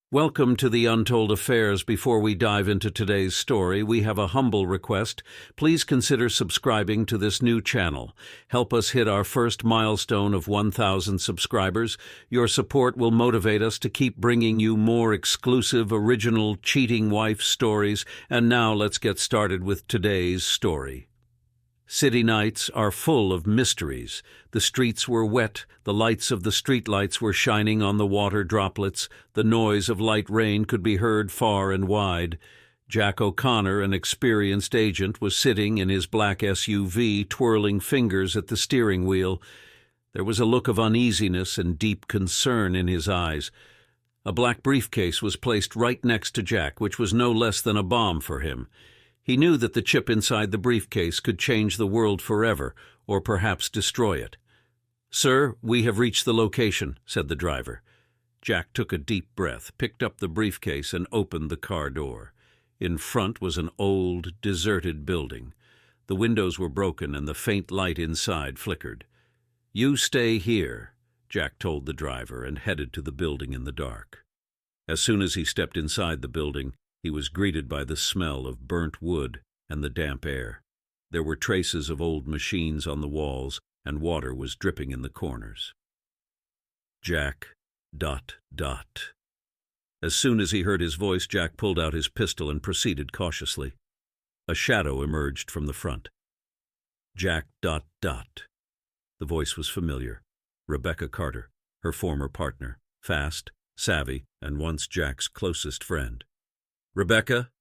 Welcome to the Untold Affairs. Before we dive into today's story, we have a humble request. Please consider subscribing to this new channel. Help us hit our first milestone of 1,000 subscribers. Your support will motivate us to keep bringing you more exclusive, original cheating wife stories. And now let's get started with today's story. City nights are full of mysteries. The streets were wet, the lights of the streetlights were shining on the water droplets, the noise of light rain could be heard far and wide. Jack O'Connor, an experienced agent, was sitting in his black SUV, twirling fingers at the steering wheel. There was a look of uneasiness and deep concern in his eyes. A black briefcase was placed right next to Jack, which was no less than a bomb for him. He knew that the chip inside the briefcase could change the world forever, or perhaps destroy it. "Sir, we have reached the location," said the driver. Jack took a deep breath, picked up the briefcase, and opened the car door. In front was an old, deserted building. The windows were broken, and the faint light inside flickered. "You stay here," Jack told the driver, and headed to the building in the dark. As soon as he stepped inside the building, he was greeted by the smell of burnt wood and the damp air. There were traces of old machines on the walls, and water was dripping in the corners. Jack ... As soon as he heard his voice, Jack pulled out his pistol and proceeded cautiously. A shadow emerged from the front. Jack ... The voice was familiar. Rebecca Carter, her former partner, fast, savvy, and once Jack's closest friend. "Rebecca,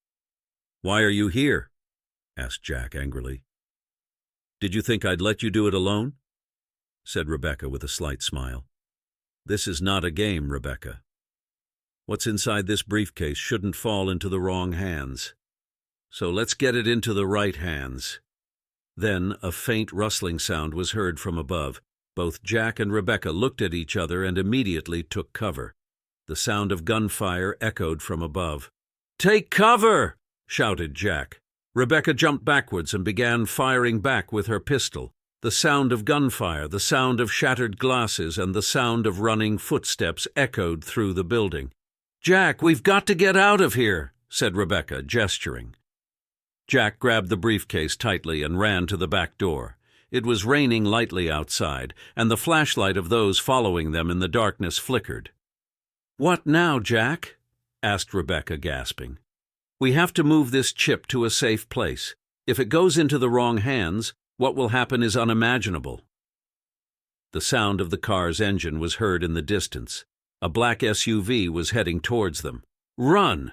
why are you here?" asked Jack angrily. "Did you think I'd let you do it alone?" said Rebecca with a slight smile. "This is not a game, Rebecca. What's inside this briefcase shouldn't fall into the wrong hands. So let's get it into the right hands." Then a faint rustling sound was heard from above. Both Jack and Rebecca looked at each other and immediately took cover. The sound of gunfire echoed from above. "Take cover!" shouted Jack. Rebecca jumped backwards and began firing back with her pistol. The sound of gunfire, the sound of shattered glasses, and the sound of running footsteps echoed through the building. "Jack, we've got to get out of here," said Rebecca, gesturing. Jack grabbed the briefcase tightly and ran to the back door. It was raining lightly outside, and the flashlight of those following them in the darkness flickered. "What now, Jack?" asked Rebecca, gasping. "We have to move this chip to a safe place. If it goes into the wrong hands, what will happen is unimaginable." The sound of the car's engine was heard in the distance. A black SUV was heading towards them. "Run!"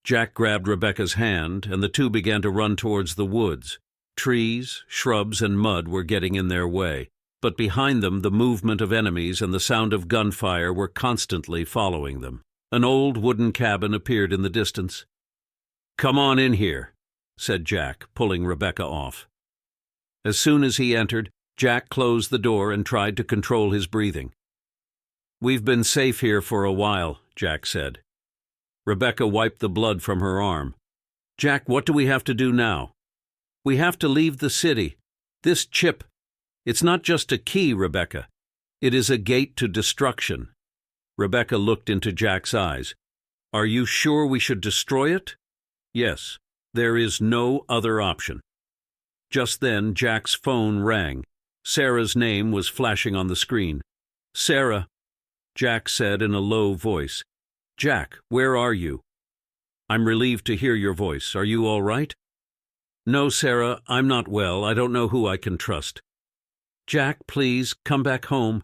Jack grabbed Rebecca's hand, and the two began to run towards the woods. Trees, shrubs, and mud were getting in their way, but behind them the movement of enemies and the sound of gunfire were constantly following them. An old wooden cabin appeared in the distance. "Come on in here," said Jack, pulling Rebecca off. As soon as he entered, Jack closed the door and tried to control his breathing. "We've been safe here for a while," Jack said. Rebecca wiped the blood from her arm. "Jack, what do we have to do now?" "We have to leave the city. This chip, it's not just a key, Rebecca. It is a gate to destruction." Rebecca looked into Jack's eyes. "Are you sure we should destroy it?" "Yes. There is no other option." Just then, Jack's phone rang. Sarah's name was flashing on the screen. "Sarah," Jack said in a low voice. "Jack, where are you?" "I'm relieved to hear your voice. Are you all right?" "No, Sarah, I'm not well. I don't know who I can trust." "Jack, please, come back home.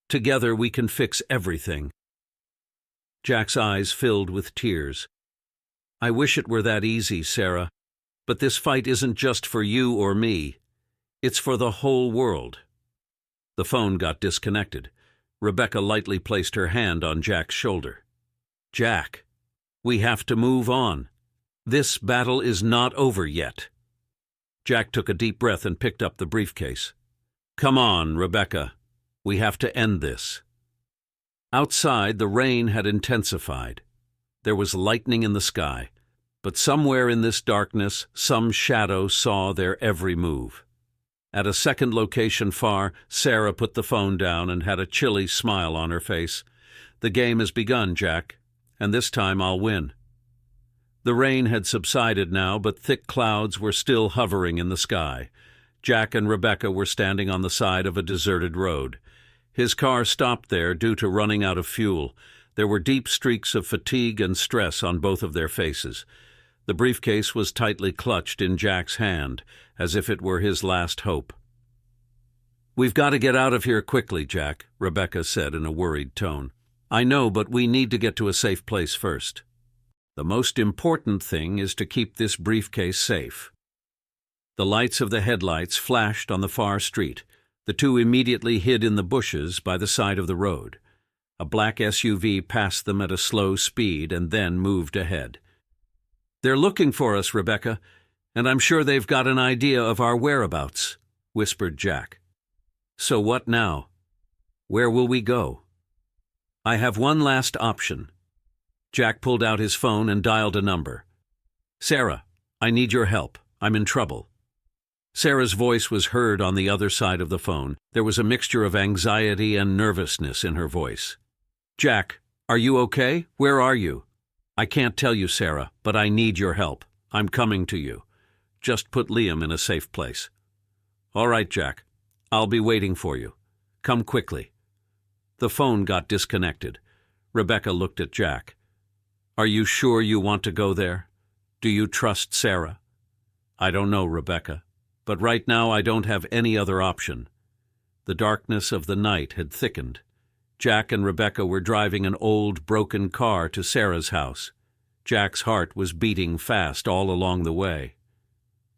Together we can fix everything." Jack's eyes filled with tears. "I wish it were that easy, Sarah. But this fight isn't just for you or me. It's for the whole world." The phone got disconnected. Rebecca lightly placed her hand on Jack's shoulder. "Jack, we have to move on. This battle is not over yet." Jack took a deep breath and picked up the briefcase. "Come on, Rebecca. We have to end this." Outside, the rain had intensified. There was lightning in the sky, but somewhere in this darkness, some shadow saw their every move. At a second location far, Sarah put the phone down and had a chilly smile on her face. "The game has begun, Jack, and this time I'll win." The rain had subsided now, but thick clouds were still hovering in the sky. Jack and Rebecca were standing on the side of a deserted road. His car stopped there due to running out of fuel. There were deep streaks of fatigue and stress on both of their faces. The briefcase was tightly clutched in Jack's hand, as if it were his last hope. "We've got to get out of here quickly, Jack," Rebecca said in a worried tone. "I know, but we need to get to a safe place first. The most important thing is to keep this briefcase safe." The lights of the headlights flashed on the far street. The two immediately hid in the bushes by the side of the road. A black SUV passed them at a slow speed and then moved ahead. "They're looking for us, Rebecca, and I'm sure they've got an idea of our whereabouts," whispered Jack. "So what now? Where will we go?" "I have one last option." Jack pulled out his phone and dialed a number. "Sarah, I need your help. I'm in trouble." Sarah's voice was heard on the other side of the phone. There was a mixture of anxiety and nervousness in her voice. "Jack, are you okay? Where are you?" "I can't tell you, Sarah, but I need your help. I'm coming to you. Just put Liam in a safe place." "All right, Jack. I'll be waiting for you. Come quickly." The phone got disconnected. Rebecca looked at Jack. "Are you sure you want to go there? Do you trust Sarah?" "I don't know, Rebecca. But right now I don't have any other option." The darkness of the night had thickened. Jack and Rebecca were driving an old, broken car to Sarah's house. Jack's heart was beating fast all along the way.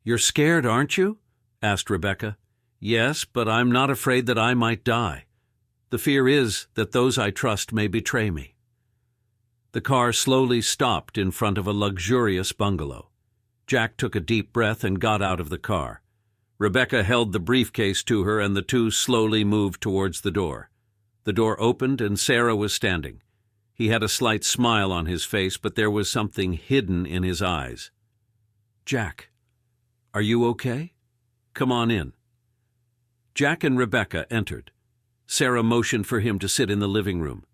"You're scared, aren't you?" asked Rebecca. "Yes, but I'm not afraid that I might die. The fear is that those I trust may betray me." The car slowly stopped in front of a luxurious bungalow. Jack took a deep breath and got out of the car. Rebecca held the briefcase to her, and the two slowly moved towards the door. The door opened, and Sarah was standing. He had a slight smile on his face, but there was something hidden in his eyes. "Jack, are you okay? Come on in." Jack and Rebecca entered. Sarah motioned for him to sit in the living room.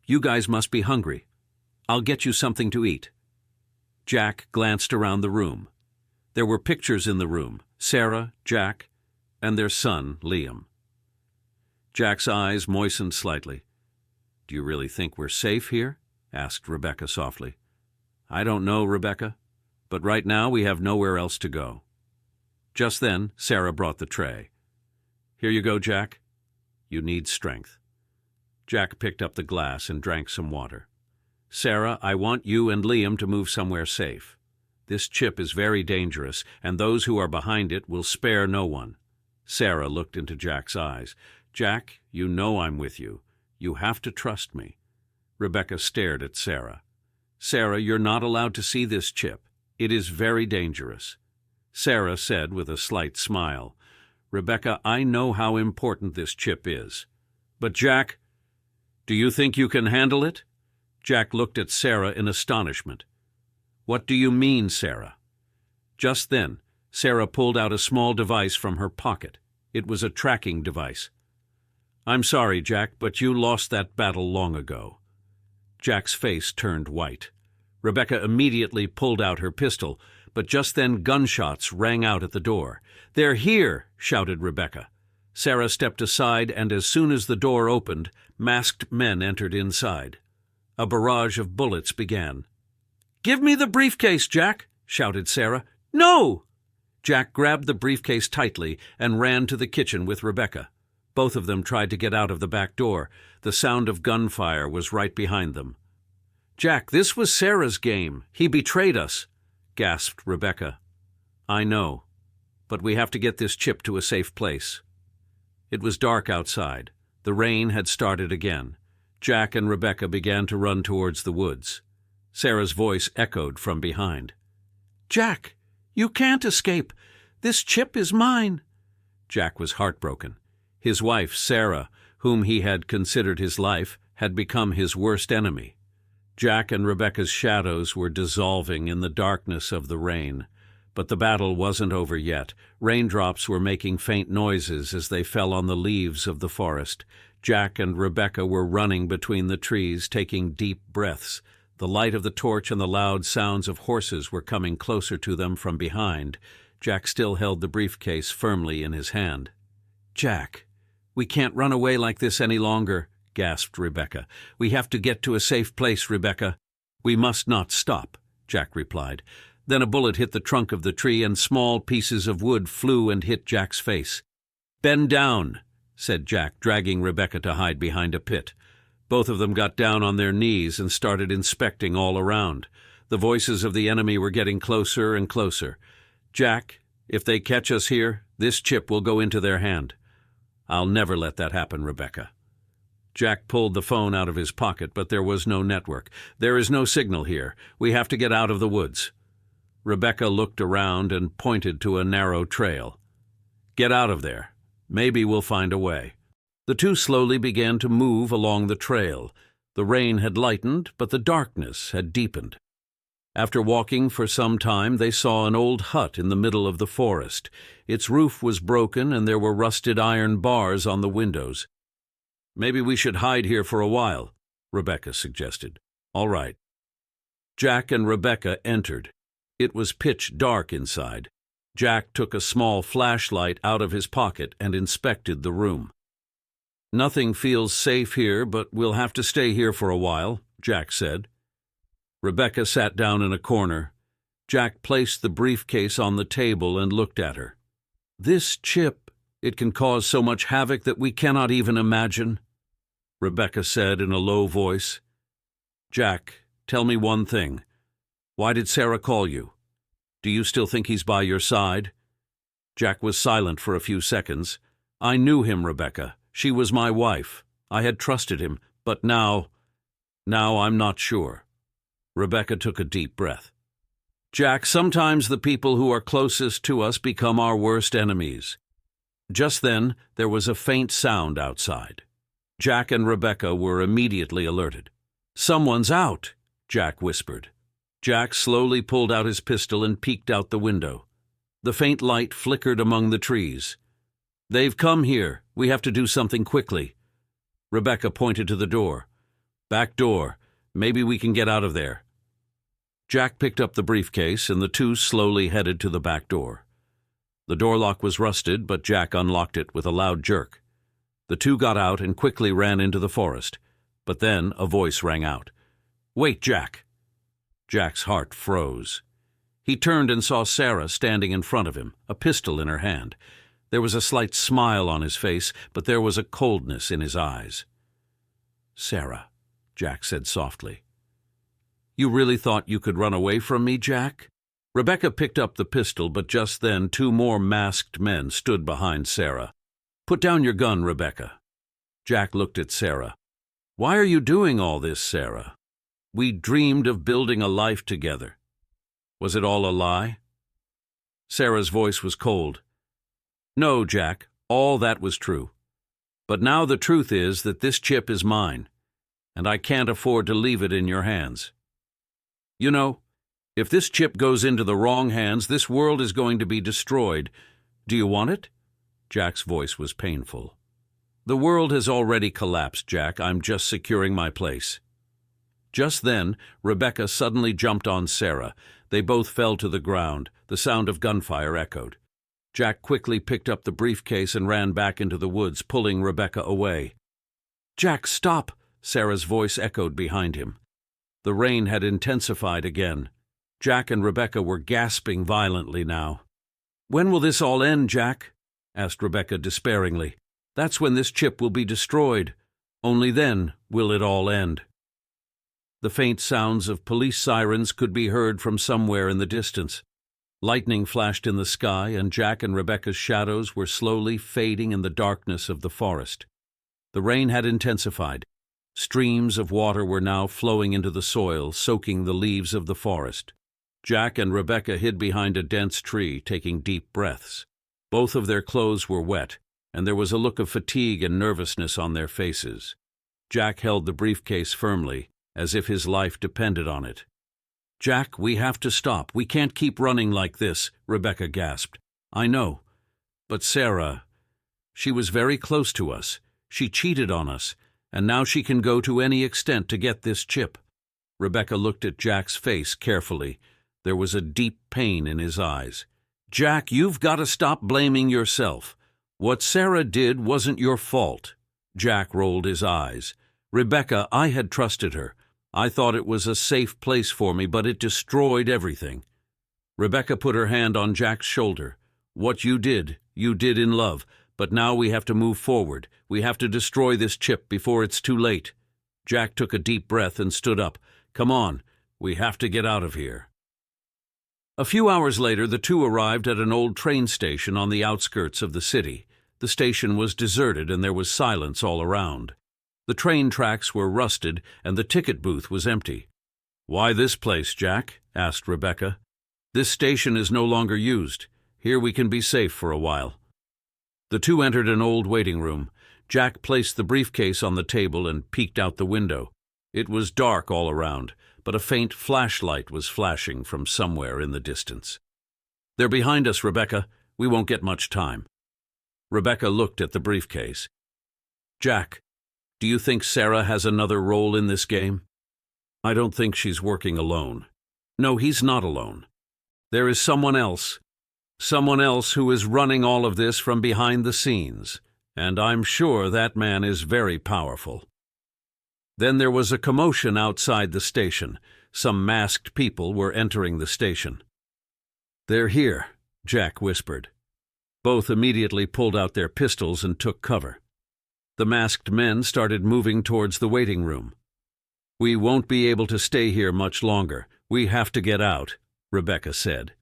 "You guys must be hungry. I'll get you something to eat." Jack glanced around the room. There were pictures in the room: Sarah, Jack, and their son, Liam. Jack's eyes moistened slightly. "Do you really think we're safe here?" asked Rebecca softly. "I don't know, Rebecca, but right now we have nowhere else to go." Just then, Sarah brought the tray. "Here you go, Jack. You need strength." Jack picked up the glass and drank some water. "Sarah, I want you and Liam to move somewhere safe. This chip is very dangerous, and those who are behind it will spare no one." Sarah looked into Jack's eyes. "Jack, you know I'm with you. You have to trust me." Rebecca stared at Sarah. "Sarah, you're not allowed to see this chip. It is very dangerous." Sarah said with a slight smile, "Rebecca, I know how important this chip is. But Jack, do you think you can handle it?" Jack looked at Sarah in astonishment. "What do you mean, Sarah?" Just then, Sarah pulled out a small device from her pocket. It was a tracking device. "I'm sorry, Jack, but you lost that battle long ago." Jack's face turned white. Rebecca immediately pulled out her pistol, but just then gunshots rang out at the door. "They're here!" shouted Rebecca. Sarah stepped aside, and as soon as the door opened, masked men entered inside. A barrage of bullets began. "Give me the briefcase, Jack!" shouted Sarah. "No!" Jack grabbed the briefcase tightly and ran to the kitchen with Rebecca. Both of them tried to get out of the back door. The sound of gunfire was right behind them. "Jack, this was Sarah's game. He betrayed us," gasped Rebecca. "I know, but we have to get this chip to a safe place." It was dark outside. The rain had started again. Jack and Rebecca began to run towards the woods. Sarah's voice echoed from behind. "Jack, you can't escape. This chip is mine." Jack was heartbroken. His wife, Sarah, whom he had considered his life, had become his worst enemy. Jack and Rebecca's shadows were dissolving in the darkness of the rain. But the battle wasn't over yet. Raindrops were making faint noises as they fell on the leaves of the forest. Jack and Rebecca were running between the trees, taking deep breaths. The light of the torch and the loud sounds of horses were coming closer to them from behind. Jack still held the briefcase firmly in his hand. "Jack, we can't run away like this any longer," gasped Rebecca. "We have to get to a safe place, Rebecca." "We must not stop," Jack replied. Then a bullet hit the trunk of the tree, and small pieces of wood flew and hit Jack's face. "Bend down," said Jack, dragging Rebecca to hide behind a pit. Both of them got down on their knees and started inspecting all around. The voices of the enemy were getting closer and closer. "Jack, if they catch us here, this chip will go into their hand." "I'll never let that happen, Rebecca." Jack pulled the phone out of his pocket, but there was no network. "There is no signal here. We have to get out of the woods." Rebecca looked around and pointed to a narrow trail. "Get out of there. Maybe we'll find a way." The two slowly began to move along the trail. The rain had lightened, but the darkness had deepened. After walking for some time, they saw an old hut in the middle of the forest. Its roof was broken, and there were rusted iron bars on the windows. "Maybe we should hide here for a while," Rebecca suggested. "All right." Jack and Rebecca entered. It was pitch dark inside. Jack took a small flashlight out of his pocket and inspected the room. "Nothing feels safe here, but we'll have to stay here for a while," Jack said. Rebecca sat down in a corner. Jack placed the briefcase on the table and looked at her. "This chip, it can cause so much havoc that we cannot even imagine," Rebecca said in a low voice. "Jack, tell me one thing. Why did Sarah call you? Do you still think he's by your side?" Jack was silent for a few seconds. "I knew him, Rebecca. She was my wife. I had trusted him, but now I'm not sure." Rebecca took a deep breath. "Jack, sometimes the people who are closest to us become our worst enemies." Just then, there was a faint sound outside. Jack and Rebecca were immediately alerted. "Someone's out," Jack whispered. Jack slowly pulled out his pistol and peeked out the window. The faint light flickered among the trees. "They've come here. We have to do something quickly." Rebecca pointed to the door. "Back door. Maybe we can get out of there." Jack picked up the briefcase, and the two slowly headed to the back door. The door lock was rusted, but Jack unlocked it with a loud jerk. The two got out and quickly ran into the forest. But then a voice rang out. "Wait, Jack!" Jack's heart froze. He turned and saw Sarah standing in front of him, a pistol in her hand. There was a slight smile on his face, but there was a coldness in his eyes. "Sarah," Jack said softly. "You really thought you could run away from me, Jack?" Rebecca picked up the pistol, but just then two more masked men stood behind Sarah. "Put down your gun, Rebecca." Jack looked at Sarah. "Why are you doing all this, Sarah? We dreamed of building a life together. Was it all a lie?" Sarah's voice was cold. "No, Jack, all that was true. But now the truth is that this chip is mine, and I can't afford to leave it in your hands. You know, if this chip goes into the wrong hands, this world is going to be destroyed. Do you want it?" Jack's voice was painful. "The world has already collapsed, Jack. I'm just securing my place." Just then, Rebecca suddenly jumped on Sarah. They both fell to the ground. The sound of gunfire echoed. Jack quickly picked up the briefcase and ran back into the woods, pulling Rebecca away. "Jack, stop!" Sarah's voice echoed behind him. The rain had intensified again. Jack and Rebecca were gasping violently now. "When will this all end, Jack?" asked Rebecca despairingly. "That's when this chip will be destroyed. Only then will it all end." The faint sounds of police sirens could be heard from somewhere in the distance. Lightning flashed in the sky, and Jack and Rebecca's shadows were slowly fading in the darkness of the forest. The rain had intensified. Streams of water were now flowing into the soil, soaking the leaves of the forest. Jack and Rebecca hid behind a dense tree, taking deep breaths. Both of their clothes were wet, and there was a look of fatigue and nervousness on their faces. Jack held the briefcase firmly, as if his life depended on it. "Jack, we have to stop. We can't keep running like this," Rebecca gasped. "I know. But Sarah, she was very close to us. She cheated on us, and now she can go to any extent to get this chip." Rebecca looked at Jack's face carefully. There was a deep pain in his eyes. "Jack, you've got to stop blaming yourself. What Sarah did wasn't your fault." Jack rolled his eyes. "Rebecca, I had trusted her. I thought it was a safe place for me, but it destroyed everything." Rebecca put her hand on Jack's shoulder. "What you did in love, but now we have to move forward. We have to destroy this chip before it's too late." Jack took a deep breath and stood up. "Come on, we have to get out of here." A few hours later, the two arrived at an old train station on the outskirts of the city. The station was deserted and there was silence all around. The train tracks were rusted and the ticket booth was empty. "Why this place, Jack?" asked Rebecca. "This station is no longer used. Here we can be safe for a while." The two entered an old waiting room. Jack placed the briefcase on the table and peeked out the window. It was dark all around, but a faint flashlight was flashing from somewhere in the distance. "They're behind us, Rebecca. We won't get much time." Rebecca looked at the briefcase. "Jack, do you think Sarah has another role in this game?" "I don't think she's working alone." "No, he's not alone. There is someone else who is running all of this from behind the scenes, and I'm sure that man is very powerful." Then there was a commotion outside the station. Some masked people were entering the station. "They're here," Jack whispered. Both immediately pulled out their pistols and took cover. The masked men started moving towards the waiting room. "We won't be able to stay here much longer. We have to get out," Rebecca said.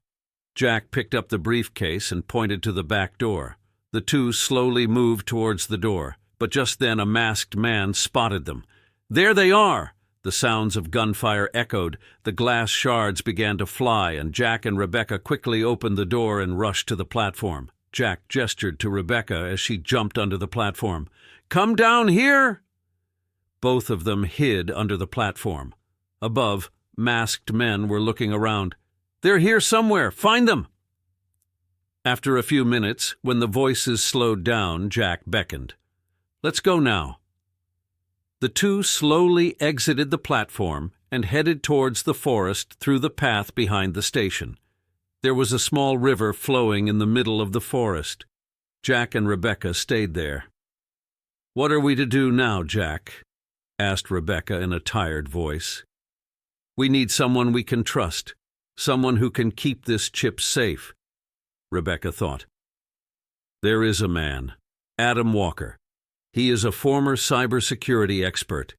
Jack picked up the briefcase and pointed to the back door. The two slowly moved towards the door, but just then a masked man spotted them. "There they are!" The sounds of gunfire echoed, the glass shards began to fly, and Jack and Rebecca quickly opened the door and rushed to the platform. Jack gestured to Rebecca as she jumped onto the platform. "Come down here!" Both of them hid under the platform. Above, masked men were looking around. "They're here somewhere! Find them!" After a few minutes, when the voices slowed down, Jack beckoned. "Let's go now." The two slowly exited the platform and headed towards the forest through the path behind the station. There was a small river flowing in the middle of the forest. Jack and Rebecca stayed there. "What are we to do now, Jack?" asked Rebecca in a tired voice. "We need someone we can trust, someone who can keep this chip safe." Rebecca thought. "There is a man, Adam Walker. He is a former cybersecurity expert.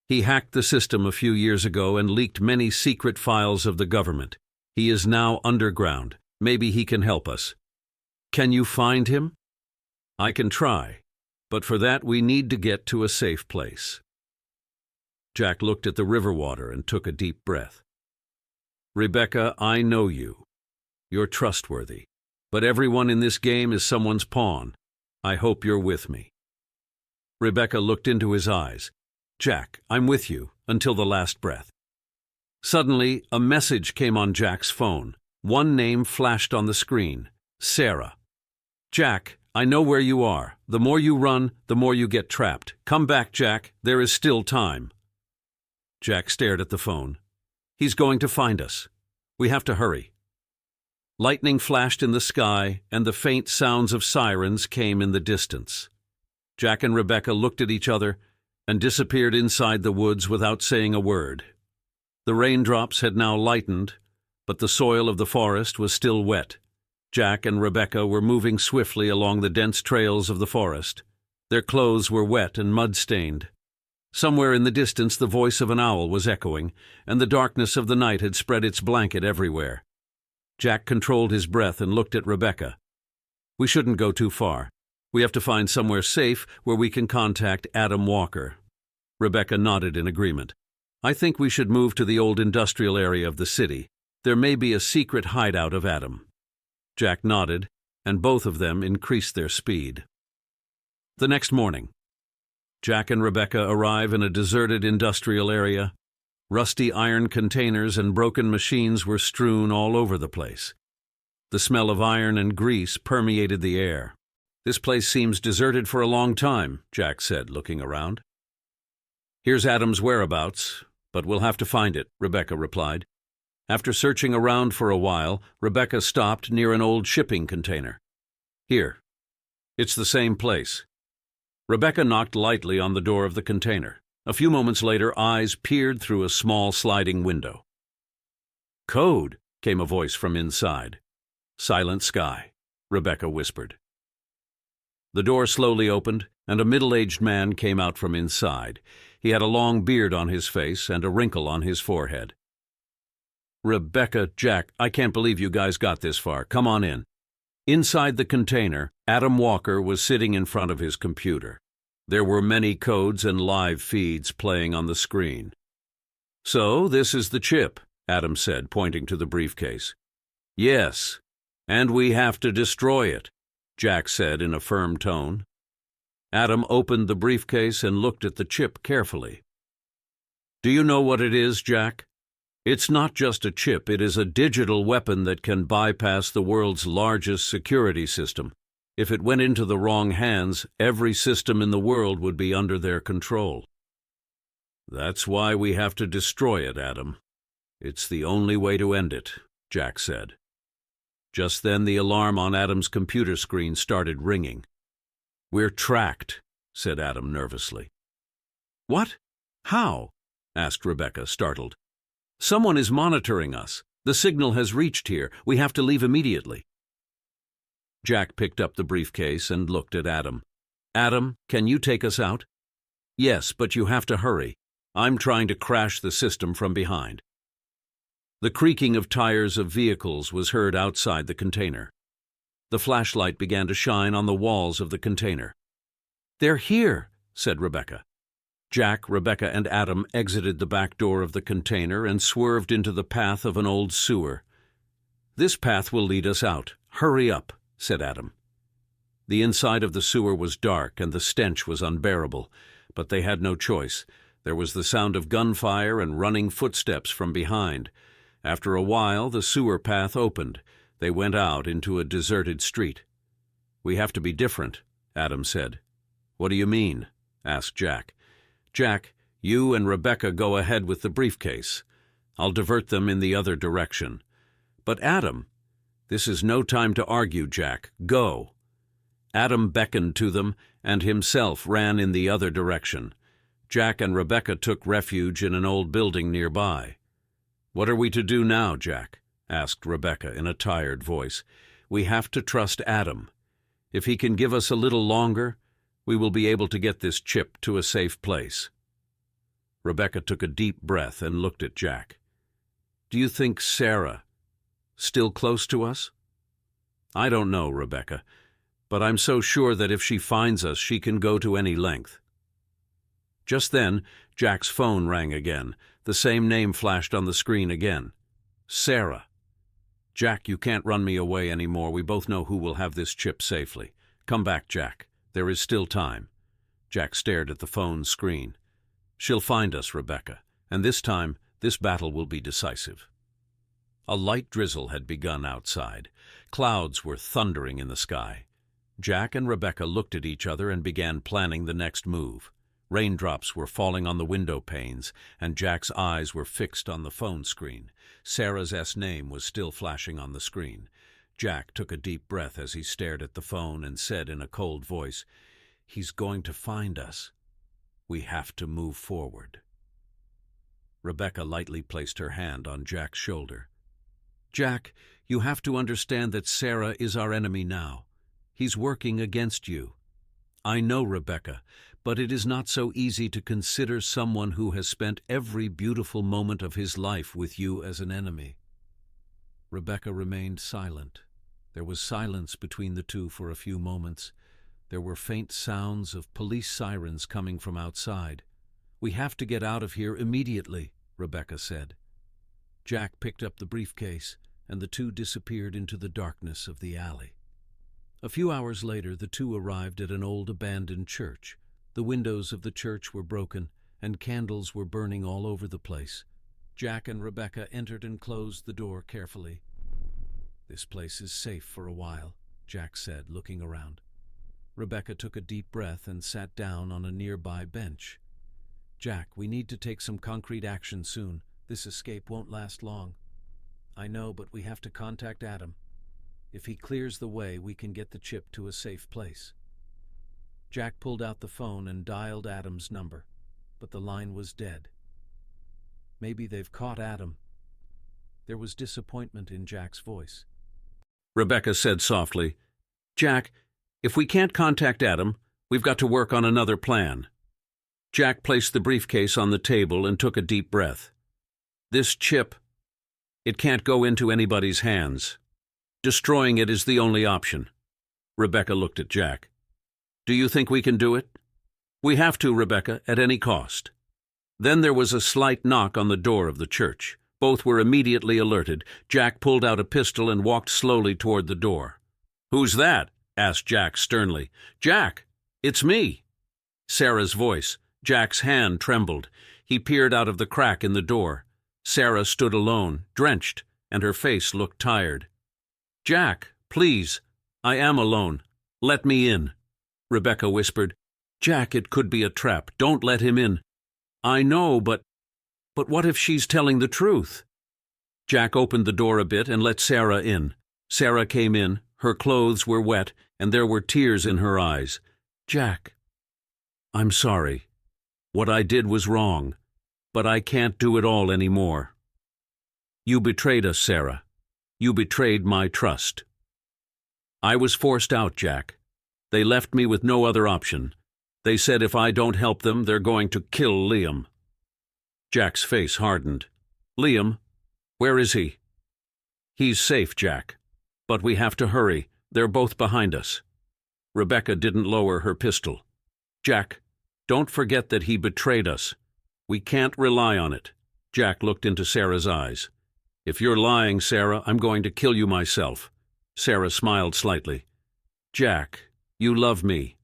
He hacked the system a few years ago and leaked many secret files of the government. He is now underground. Maybe he can help us. Can you find him?" "I can try, but for that we need to get to a safe place." Jack looked at the river water and took a deep breath. "Rebecca, I know you. You're trustworthy, but everyone in this game is someone's pawn. I hope you're with me." Rebecca looked into his eyes. "Jack, I'm with you until the last breath." Suddenly, a message came on Jack's phone. One name flashed on the screen: Sarah. "Jack, I know where you are. The more you run, the more you get trapped. Come back, Jack. There is still time." Jack stared at the phone. "He's going to find us. We have to hurry." Lightning flashed in the sky, and the faint sounds of sirens came in the distance. Jack and Rebecca looked at each other and disappeared inside the woods without saying a word. The raindrops had now lightened, but the soil of the forest was still wet. Jack and Rebecca were moving swiftly along the dense trails of the forest. Their clothes were wet and mud-stained. Somewhere in the distance the voice of an owl was echoing, and the darkness of the night had spread its blanket everywhere. Jack controlled his breath and looked at Rebecca. "We shouldn't go too far. We have to find somewhere safe where we can contact Adam Walker." Rebecca nodded in agreement. "I think we should move to the old industrial area of the city. There may be a secret hideout of Adam." Jack nodded, and both of them increased their speed. The next morning, Jack and Rebecca arrive in a deserted industrial area. Rusty iron containers and broken machines were strewn all over the place. The smell of iron and grease permeated the air. "This place seems deserted for a long time," Jack said, looking around. "Here's Adam's whereabouts, but we'll have to find it," Rebecca replied. After searching around for a while, Rebecca stopped near an old shipping container. "Here. It's the same place." Rebecca knocked lightly on the door of the container. A few moments later, eyes peered through a small sliding window. "Code," came a voice from inside. "Silent sky," Rebecca whispered. The door slowly opened, and a middle-aged man came out from inside. He had a long beard on his face and a wrinkle on his forehead. "Rebecca, Jack, I can't believe you guys got this far. Come on in." Inside the container, Adam Walker was sitting in front of his computer. There were many codes and live feeds playing on the screen. "So, this is the chip," Adam said, pointing to the briefcase. "Yes, and we have to destroy it," Jack said in a firm tone. Adam opened the briefcase and looked at the chip carefully. "Do you know what it is, Jack? It's not just a chip, it is a digital weapon that can bypass the world's largest security system. If it went into the wrong hands, every system in the world would be under their control. That's why we have to destroy it, Adam. It's the only way to end it," Jack said. Just then the alarm on Adam's computer screen started ringing. "We're tracked," said Adam nervously. "What? How?" asked Rebecca, startled. "Someone is monitoring us. The signal has reached here. We have to leave immediately." Jack picked up the briefcase and looked at Adam. "Adam, can you take us out?" "Yes, but you have to hurry. I'm trying to crash the system from behind." The creaking of tires of vehicles was heard outside the container. The flashlight began to shine on the walls of the container. "They're here," said Rebecca. Jack, Rebecca, and Adam exited the back door of the container and swerved into the path of an old sewer. "This path will lead us out. Hurry up," said Adam. The inside of the sewer was dark and the stench was unbearable, but they had no choice. There was the sound of gunfire and running footsteps from behind. After a while, the sewer path opened. They went out into a deserted street. "We have to be different," Adam said. "What do you mean?" asked Jack. "Jack, you and Rebecca go ahead with the briefcase. I'll divert them in the other direction." "But Adam—" "This is no time to argue, Jack. Go." Adam beckoned to them and himself ran in the other direction. Jack and Rebecca took refuge in an old building nearby. "What are we to do now, Jack?" asked Rebecca in a tired voice. "We have to trust Adam. If he can give us a little longer, we will be able to get this chip to a safe place." Rebecca took a deep breath and looked at Jack. "Do you think Sarah still close to us?" "I don't know, Rebecca, but I'm so sure that if she finds us, she can go to any length." Just then, Jack's phone rang again. The same name flashed on the screen again. "Sarah." "Jack, you can't run me away anymore. We both know who will have this chip safely. Come back, Jack. There is still time." Jack stared at the phone screen. "She'll find us, Rebecca, and this time, this battle will be decisive." A light drizzle had begun outside. Clouds were thundering in the sky. Jack and Rebecca looked at each other and began planning the next move. Raindrops were falling on the window panes, and Jack's eyes were fixed on the phone screen. Sarah's name was still flashing on the screen. Jack took a deep breath as he stared at the phone and said in a cold voice, "He's going to find us. We have to move forward." Rebecca lightly placed her hand on Jack's shoulder. "Jack, you have to understand that Sarah is our enemy now. He's working against you. I know, Rebecca, but it is not so easy to consider someone who has spent every beautiful moment of his life with you as an enemy." Rebecca remained silent. There was silence between the two for a few moments. There were faint sounds of police sirens coming from outside. "We have to get out of here immediately," Rebecca said. Jack picked up the briefcase, and the two disappeared into the darkness of the alley. A few hours later, the two arrived at an old abandoned church. The windows of the church were broken, and candles were burning all over the place. Jack and Rebecca entered and closed the door carefully. "This place is safe for a while," Jack said, looking around. Rebecca took a deep breath and sat down on a nearby bench. "Jack, we need to take some concrete action soon. This escape won't last long." "I know, but we have to contact Adam. If he clears the way, we can get the chip to a safe place." Jack pulled out the phone and dialed Adam's number, but the line was dead. "Maybe they've caught Adam." There was disappointment in Jack's voice. Rebecca said softly, "Jack, if we can't contact Adam, we've got to work on another plan." Jack placed the briefcase on the table and took a deep breath. "This chip, it can't go into anybody's hands. Destroying it is the only option." Rebecca looked at Jack. "Do you think we can do it?" "We have to, Rebecca, at any cost." Then there was a slight knock on the door of the church. Both were immediately alerted. Jack pulled out a pistol and walked slowly toward the door. "Who's that?" asked Jack sternly. "Jack, it's me." Sarah's voice. Jack's hand trembled. He peered out of the crack in the door. Sarah stood alone, drenched, and her face looked tired. "Jack, please, I am alone. Let me in." Rebecca whispered. "Jack, it could be a trap. Don't let him in." "I know, but what if she's telling the truth?" Jack opened the door a bit and let Sarah in. Sarah came in. Her clothes were wet, and there were tears in her eyes. "Jack, I'm sorry. What I did was wrong, but I can't do it all anymore. You betrayed us, Sarah. You betrayed my trust." "I was forced out, Jack. They left me with no other option. They said if I don't help them, they're going to kill Liam." Jack's face hardened. "Liam? Where is he?" "He's safe, Jack. But we have to hurry. They're both behind us." Rebecca didn't lower her pistol. "Jack, don't forget that he betrayed us. We can't rely on it." Jack looked into Sarah's eyes. "If you're lying, Sarah, I'm going to kill you myself." Sarah smiled slightly. "Jack, you love me.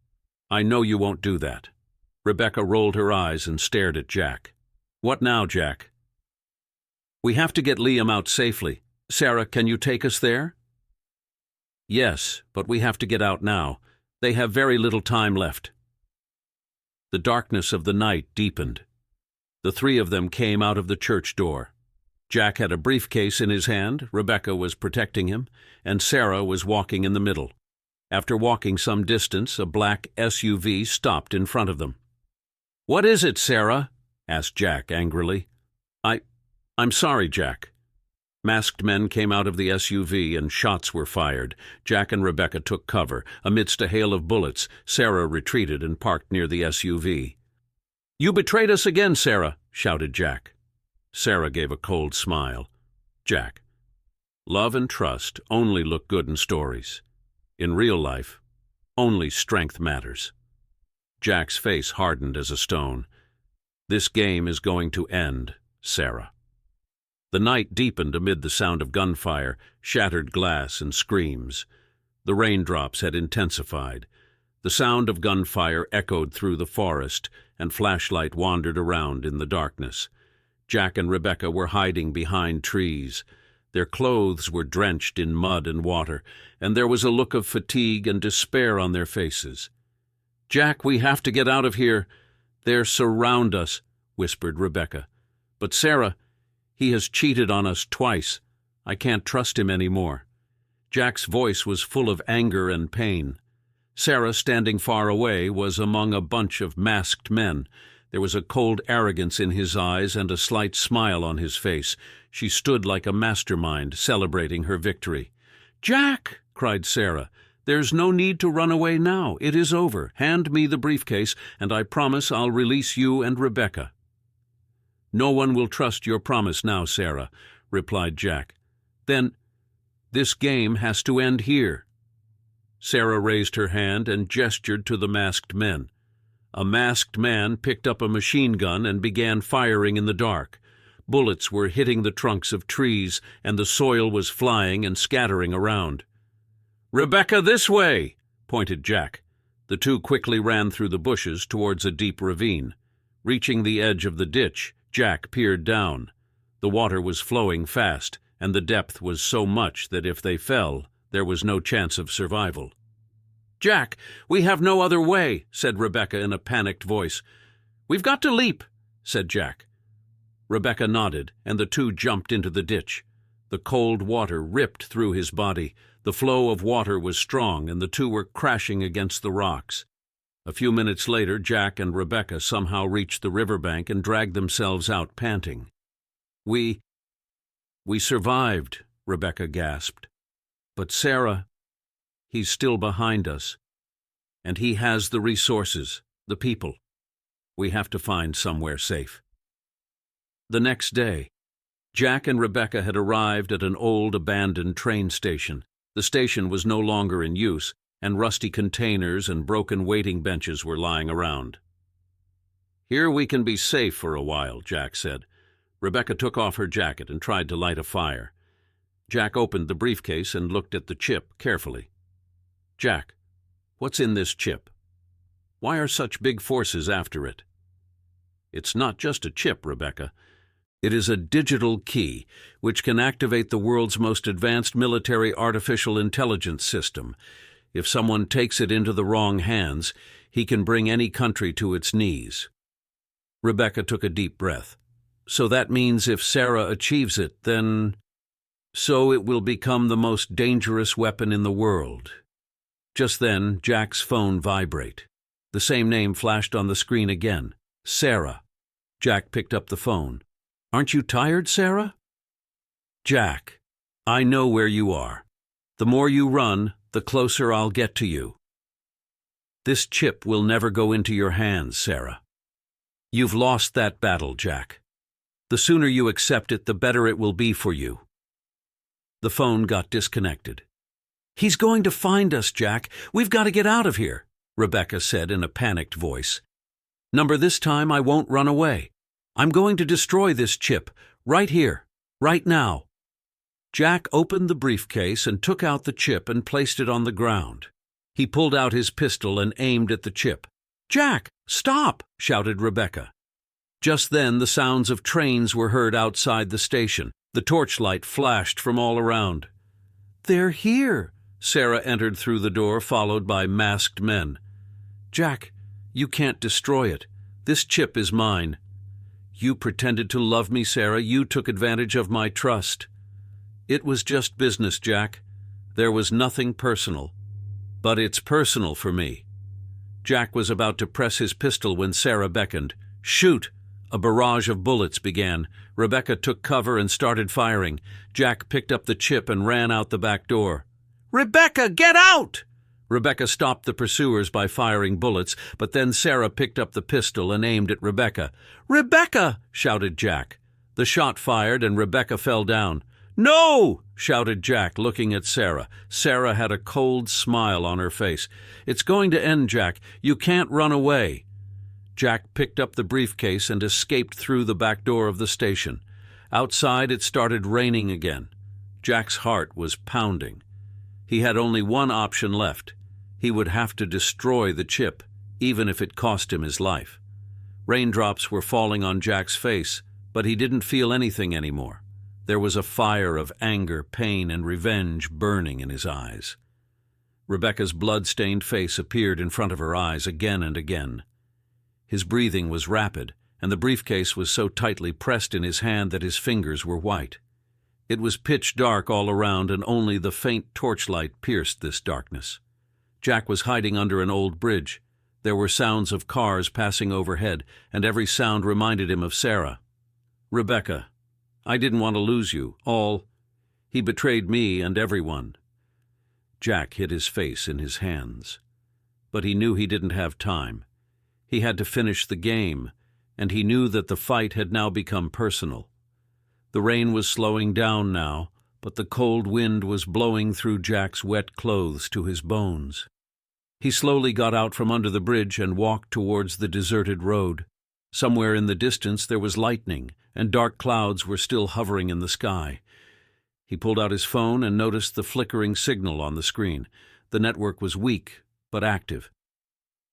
I know you won't do that." Rebecca rolled her eyes and stared at Jack. "What now, Jack?" "We have to get Liam out safely. Sarah, can you take us there?" "Yes, but we have to get out now. They have very little time left." The darkness of the night deepened. The three of them came out of the church door. Jack had a briefcase in his hand, Rebecca was protecting him, and Sarah was walking in the middle. After walking some distance, a black SUV stopped in front of them. "What is it, Sarah?" asked Jack angrily. I'm sorry, Jack." Masked men came out of the SUV and shots were fired. Jack and Rebecca took cover. Amidst a hail of bullets, Sarah retreated and parked near the SUV. "You betrayed us again, Sarah," shouted Jack. Sarah gave a cold smile. "Jack, love and trust only look good in stories. In real life, only strength matters." Jack's face hardened as a stone. "This game is going to end, Sarah." The night deepened amid the sound of gunfire, shattered glass, and screams. The raindrops had intensified. The sound of gunfire echoed through the forest, and flashlight wandered around in the darkness. Jack and Rebecca were hiding behind trees. Their clothes were drenched in mud and water, and there was a look of fatigue and despair on their faces. "Jack, we have to get out of here. They'll surround us," whispered Rebecca. "But Sarah, he has cheated on us twice. I can't trust him anymore." Jack's voice was full of anger and pain. Sarah, standing far away, was among a bunch of masked men. There was a cold arrogance in his eyes and a slight smile on his face. She stood like a mastermind, celebrating her victory. "Jack!" cried Sarah. "There's no need to run away now. It is over. Hand me the briefcase, and I promise I'll release you and Rebecca." "No one will trust your promise now, Sarah," replied Jack. "Then this game has to end here." Sarah raised her hand and gestured to the masked men. A masked man picked up a machine gun and began firing in the dark. Bullets were hitting the trunks of trees, and the soil was flying and scattering around. "Rebecca, this way!" pointed Jack. The two quickly ran through the bushes towards a deep ravine. Reaching the edge of the ditch, Jack peered down. The water was flowing fast, and the depth was so much that if they fell, there was no chance of survival. "Jack, we have no other way," said Rebecca in a panicked voice. "We've got to leap," said Jack. Rebecca nodded, and the two jumped into the ditch. The cold water ripped through his body. The flow of water was strong, and the two were crashing against the rocks. A few minutes later, Jack and Rebecca somehow reached the riverbank and dragged themselves out panting. We survived," Rebecca gasped. "But Sarah, he's still behind us. And he has the resources, the people. We have to find somewhere safe." The next day, Jack and Rebecca had arrived at an old abandoned train station. The station was no longer in use, and rusty containers and broken waiting benches were lying around. "Here we can be safe for a while," Jack said. Rebecca took off her jacket and tried to light a fire. Jack opened the briefcase and looked at the chip carefully. "Jack, what's in this chip? Why are such big forces after it?" "It's not just a chip, Rebecca. It is a digital key which can activate the world's most advanced military artificial intelligence system. If someone takes it into the wrong hands, he can bring any country to its knees." Rebecca took a deep breath. "So that means if Sarah achieves it, then... so it will become the most dangerous weapon in the world." Just then, Jack's phone vibrated. The same name flashed on the screen again. Sarah. Jack picked up the phone. "Aren't you tired, Sarah?" "Jack, I know where you are. The more you run, the closer I'll get to you. This chip will never go into your hands, Sarah. You've lost that battle, Jack. The sooner you accept it, the better it will be for you." The phone got disconnected. "He's going to find us, Jack. We've got to get out of here," Rebecca said in a panicked voice. "Number, this time I won't run away. I'm going to destroy this chip, right here, right now." Jack opened the briefcase and took out the chip and placed it on the ground. He pulled out his pistol and aimed at the chip. "Jack, stop!" shouted Rebecca. Just then the sounds of trains were heard outside the station. The torchlight flashed from all around. "They're here!" Sarah entered through the door, followed by masked men. "Jack, you can't destroy it. This chip is mine. You pretended to love me, Sarah. You took advantage of my trust." "It was just business, Jack. There was nothing personal. But it's personal for me." Jack was about to press his pistol when Sarah beckoned. "Shoot!" A barrage of bullets began. Rebecca took cover and started firing. Jack picked up the chip and ran out the back door. "Rebecca, get out!" Rebecca stopped the pursuers by firing bullets, but then Sarah picked up the pistol and aimed at Rebecca. "Rebecca!" shouted Jack. The shot fired and Rebecca fell down. "No!" shouted Jack, looking at Sarah. Sarah had a cold smile on her face. "It's going to end, Jack. You can't run away." Jack picked up the briefcase and escaped through the back door of the station. Outside, it started raining again. Jack's heart was pounding. He had only one option left. He would have to destroy the chip, even if it cost him his life. Raindrops were falling on Jack's face, but he didn't feel anything anymore. There was a fire of anger, pain, and revenge burning in his eyes. Rebecca's blood-stained face appeared in front of her eyes again and again. His breathing was rapid, and the briefcase was so tightly pressed in his hand that his fingers were white. It was pitch dark all around, and only the faint torchlight pierced this darkness. Jack was hiding under an old bridge. There were sounds of cars passing overhead, and every sound reminded him of Sarah. "Rebecca, I didn't want to lose you. He betrayed me and everyone." Jack hid his face in his hands. But he knew he didn't have time. He had to finish the game, and he knew that the fight had now become personal. The rain was slowing down now, but the cold wind was blowing through Jack's wet clothes to his bones. He slowly got out from under the bridge and walked towards the deserted road. Somewhere in the distance there was lightning, and dark clouds were still hovering in the sky. He pulled out his phone and noticed the flickering signal on the screen. The network was weak, but active.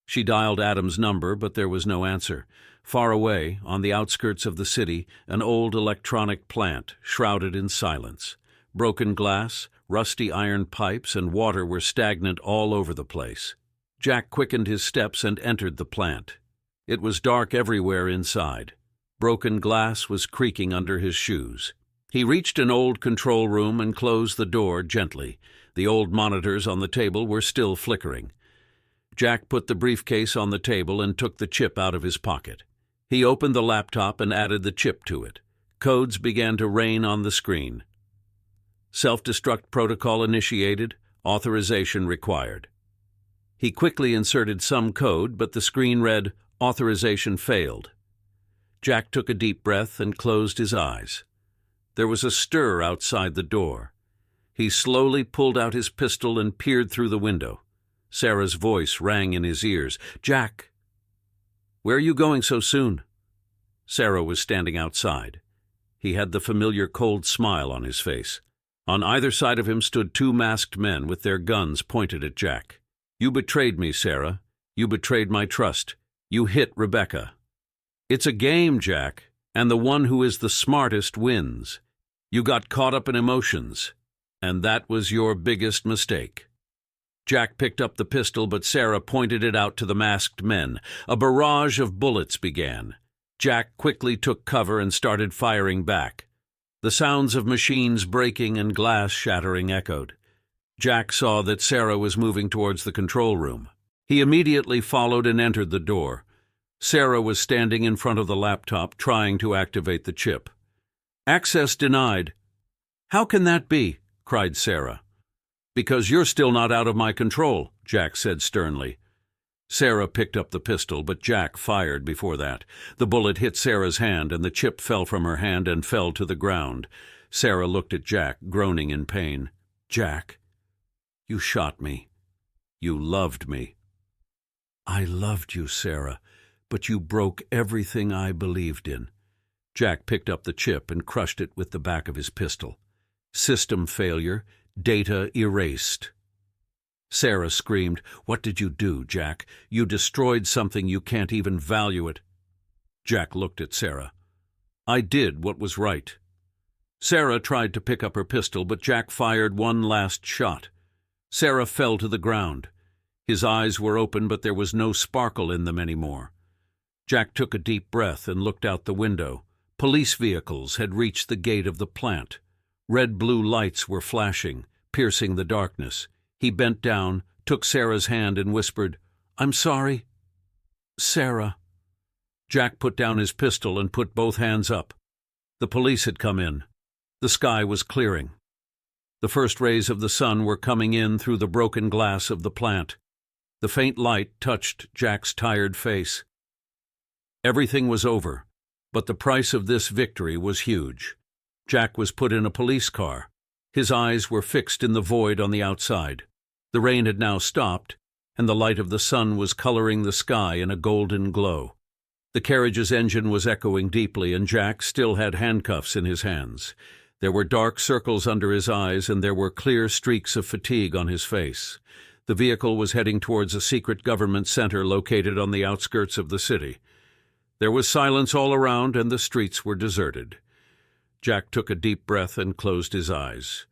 She dialed Adam's number, but there was no answer. Far away, on the outskirts of the city, an old electronic plant, shrouded in silence. Broken glass, Rusty iron pipes and water were stagnant all over the place. Jack quickened his steps and entered the plant. It was dark everywhere inside. Broken glass was creaking under his shoes. He reached an old control room and closed the door gently. The old monitors on the table were still flickering. Jack put the briefcase on the table and took the chip out of his pocket. He opened the laptop and added the chip to it. Codes began to rain on the screen. Self-destruct protocol initiated. Authorization required. He quickly inserted some code, but the screen read, "Authorization failed." Jack took a deep breath and closed his eyes. There was a stir outside the door. He slowly pulled out his pistol and peered through the window. Sarah's voice rang in his ears. "Jack, where are you going so soon?" Sarah was standing outside. He had the familiar cold smile on his face. On either side of him stood two masked men with their guns pointed at Jack. "You betrayed me, Sarah. You betrayed my trust. You hit Rebecca." "It's a game, Jack, and the one who is the smartest wins. You got caught up in emotions, and that was your biggest mistake." Jack picked up the pistol, but Sarah pointed it out to the masked men. A barrage of bullets began. Jack quickly took cover and started firing back. The sounds of machines breaking and glass shattering echoed. Jack saw that Sarah was moving towards the control room. He immediately followed and entered the door. Sarah was standing in front of the laptop, trying to activate the chip. "Access denied." "How can that be?" cried Sarah. "Because you're still not out of my control," Jack said sternly. Sarah picked up the pistol, but Jack fired before that. The bullet hit Sarah's hand, and the chip fell from her hand and fell to the ground. Sarah looked at Jack, groaning in pain. "Jack, you shot me. You loved me." "I loved you, Sarah, but you broke everything I believed in." Jack picked up the chip and crushed it with the back of his pistol. "System failure. Data erased." Sarah screamed, "What did you do, Jack? You destroyed something you can't even value it." Jack looked at Sarah. "I did what was right." Sarah tried to pick up her pistol, but Jack fired one last shot. Sarah fell to the ground. His eyes were open, but there was no sparkle in them anymore. Jack took a deep breath and looked out the window. Police vehicles had reached the gate of the plant. Red-blue lights were flashing, piercing the darkness. He bent down, took Sarah's hand and whispered, "I'm sorry, Sarah." Jack put down his pistol and put both hands up. The police had come in. The sky was clearing. The first rays of the sun were coming in through the broken glass of the plant. The faint light touched Jack's tired face. Everything was over, but the price of this victory was huge. Jack was put in a police car. His eyes were fixed in the void on the outside. The rain had now stopped, and the light of the sun was coloring the sky in a golden glow. The carriage's engine was echoing deeply, and Jack still had handcuffs in his hands. There were dark circles under his eyes, and there were clear streaks of fatigue on his face. The vehicle was heading towards a secret government center located on the outskirts of the city. There was silence all around, and the streets were deserted. Jack took a deep breath and closed his eyes.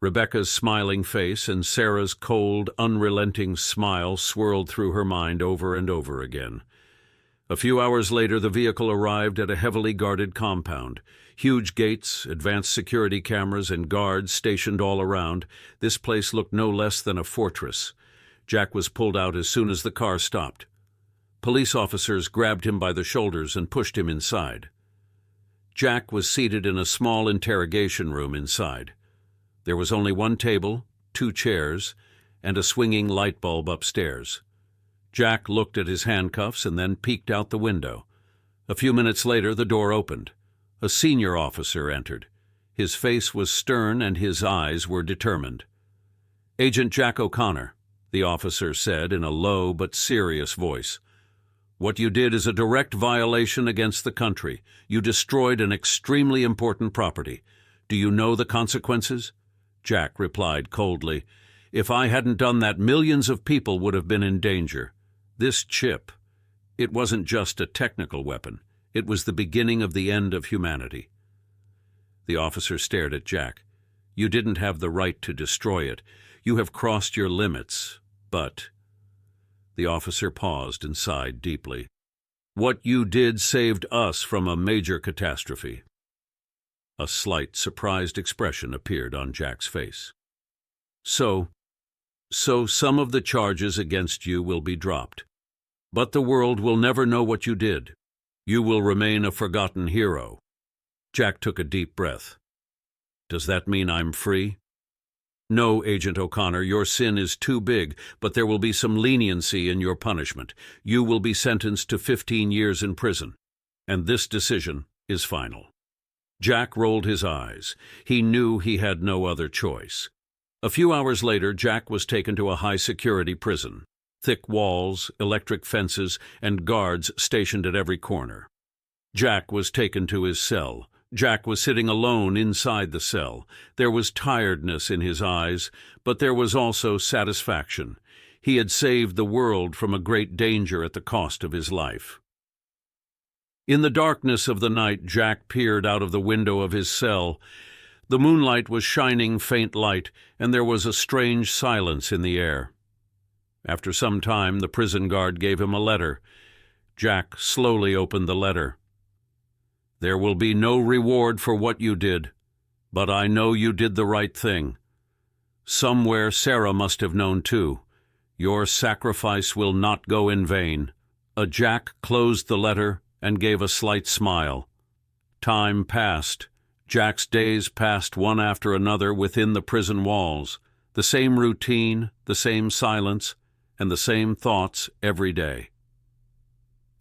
Rebecca's smiling face and Sarah's cold, unrelenting smile swirled through her mind over and over again. A few hours later, the vehicle arrived at a heavily guarded compound. Huge gates, advanced security cameras, and guards stationed all around. This place looked no less than a fortress. Jack was pulled out as soon as the car stopped. Police officers grabbed him by the shoulders and pushed him inside. Jack was seated in a small interrogation room inside. There was only one table, 2 chairs, and a swinging light bulb upstairs. Jack looked at his handcuffs and then peeked out the window. A few minutes later, the door opened. A senior officer entered. His face was stern and his eyes were determined. "Agent Jack O'Connor," the officer said in a low but serious voice. "What you did is a direct violation against the country. You destroyed an extremely important property. Do you know the consequences?" Jack replied coldly, "If I hadn't done that, millions of people would have been in danger. This chip, it wasn't just a technical weapon. It was the beginning of the end of humanity." The officer stared at Jack. You didn't have the right to destroy it. You have crossed your limits, but—" The officer paused and sighed deeply. "What you did saved us from a major catastrophe." A slight, surprised expression appeared on Jack's face. So some of the charges against you will be dropped. But the world will never know what you did. You will remain a forgotten hero." Jack took a deep breath. "Does that mean I'm free?" "No, Agent O'Connor, your sin is too big, but there will be some leniency in your punishment. You will be sentenced to 15 years in prison. And this decision is final." Jack rolled his eyes. He knew he had no other choice. A few hours later, Jack was taken to a high-security prison. Thick walls, electric fences, and guards stationed at every corner. Jack was taken to his cell. Jack was sitting alone inside the cell. There was tiredness in his eyes, but there was also satisfaction. He had saved the world from a great danger at the cost of his life. In the darkness of the night, Jack peered out of the window of his cell. The moonlight was shining faint light, and there was a strange silence in the air. After some time, the prison guard gave him a letter. Jack slowly opened the letter. "There will be no reward for what you did, but I know you did the right thing. Somewhere Sarah must have known too. Your sacrifice will not go in vain." Jack closed the letter and gave a slight smile. Time passed. Jack's days passed one after another within the prison walls. The same routine, the same silence, and the same thoughts every day.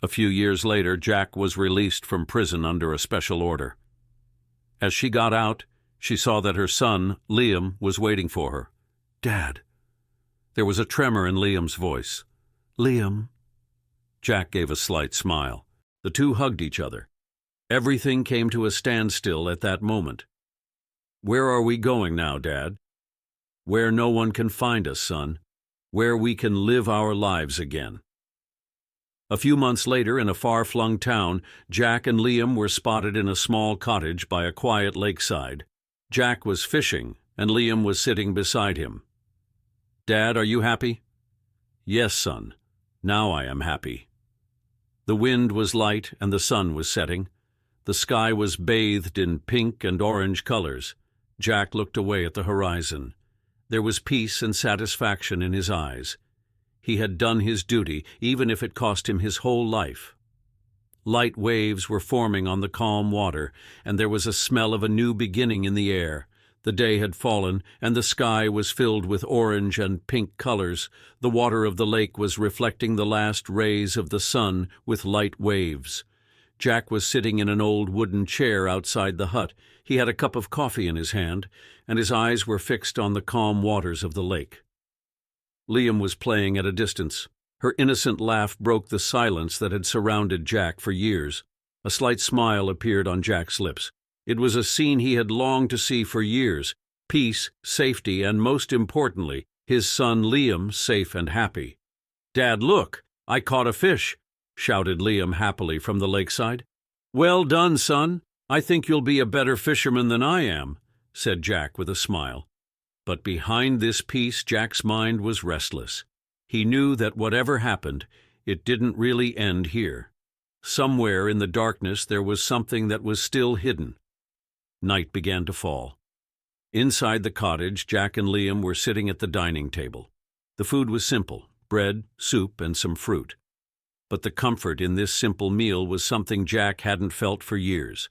A few years later, Jack was released from prison under a special order. As she got out, she saw that her son, Liam, was waiting for her. "Dad." There was a tremor in Liam's voice. "Liam." Jack gave a slight smile. The two hugged each other. Everything came to a standstill at that moment. "Where are we going now, Dad?" "Where no one can find us, son. Where we can live our lives again." A few months later, in a far-flung town, Jack and Liam were spotted in a small cottage by a quiet lakeside. Jack was fishing, and Liam was sitting beside him. "Dad, are you happy?" "Yes, son. Now I am happy." The wind was light and the sun was setting. The sky was bathed in pink and orange colors. Jack looked away at the horizon. There was peace and satisfaction in his eyes. He had done his duty, even if it cost him his whole life. Light waves were forming on the calm water, and there was a smell of a new beginning in the air. The day had fallen, and the sky was filled with orange and pink colors. The water of the lake was reflecting the last rays of the sun with light waves. Jack was sitting in an old wooden chair outside the hut. He had a cup of coffee in his hand, and his eyes were fixed on the calm waters of the lake. Liam was playing at a distance. Her innocent laugh broke the silence that had surrounded Jack for years. A slight smile appeared on Jack's lips. It was a scene he had longed to see for years: peace, safety, and most importantly, his son Liam safe and happy. "Dad, look! I caught a fish!" shouted Liam happily from the lakeside. "Well done, son. I think you'll be a better fisherman than I am," said Jack with a smile. But behind this peace, Jack's mind was restless. He knew that whatever happened, it didn't really end here. Somewhere in the darkness there was something that was still hidden. Night began to fall. Inside the cottage, Jack and Liam were sitting at the dining table. The food was simple: bread, soup, and some fruit. But the comfort in this simple meal was something Jack hadn't felt for years.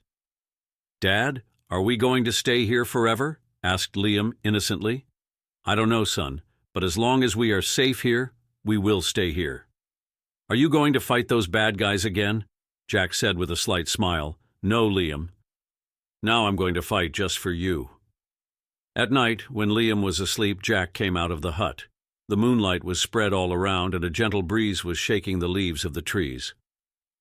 "Dad, are we going to stay here forever?" asked Liam innocently. "I don't know, son, but as long as we are safe here, we will stay here." "Are you going to fight those bad guys again?" Jack said with a slight smile. "No, Liam. Now I'm going to fight just for you." At night, when Liam was asleep, Jack came out of the hut. The moonlight was spread all around, and a gentle breeze was shaking the leaves of the trees.